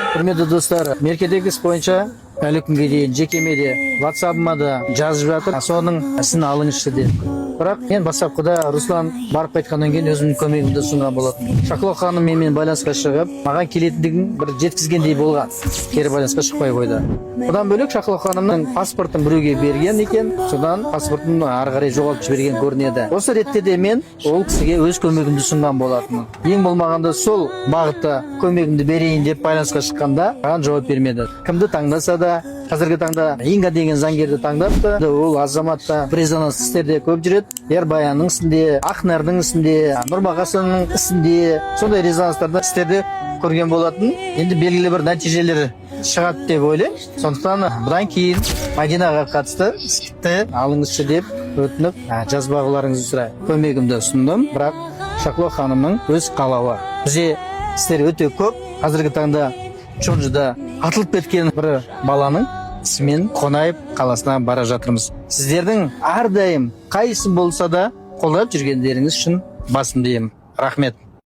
Құрметті достар, мерекедегі іс бойынша әлі күнге дейін жекеме WhatsApp-ыма да жазып жатыр. Соның ісін алыңызшы деп. Бірақ мен бастапқыда Руслан барып қайтқаннан кейін өзімнің көмегімді ұсынған болатын. Шақло ханым менімен байланысқа шығып, маған келетіндігін бір жеткізгендей болған. Кері байланысқа шықпай қойды. Одан бөлек Шақло ханымның паспортын біреуге берген екен, содан паспортын ары қарай жоғалтып жіберген көрінеді. Осы ретте де мен ол кісіге өз көмегімді ұсынған болатынмын. Ең болмағанда сол бағытта көмегімді берейін деп байланысқа шыққанда маған жауап бермеді. Кімді таңдаса да, қазіргі таңда Инга деген заңгерді таңдапты. Ол азаматта резонанс істерде көп жүреді. Ербаянның ісінде, Ақнардың ісінде, Нұрмағасының ісінде, сондай резонанстарда істерде көрген болатын. Енді белгілі бір нәтижелер шығады деп ойлаймын. Сондықтан бұдан кейін Мадинаға қатысты істі алыңызшы деп өтініп жазбағыларыңызды сұраймын. Көмегімді ұсындым, бірақ Шақло ханымның өз қалауы. Бізде істер өте көп. Қазіргі таңда Чонжыда атылып кеткен бір баланың ісімен Қонаев қаласына бара жатырмыз. Сіздердің әрдайым қайсы болса да қолдап жүргендеріңіз үшін басымды иемін. Рахмет.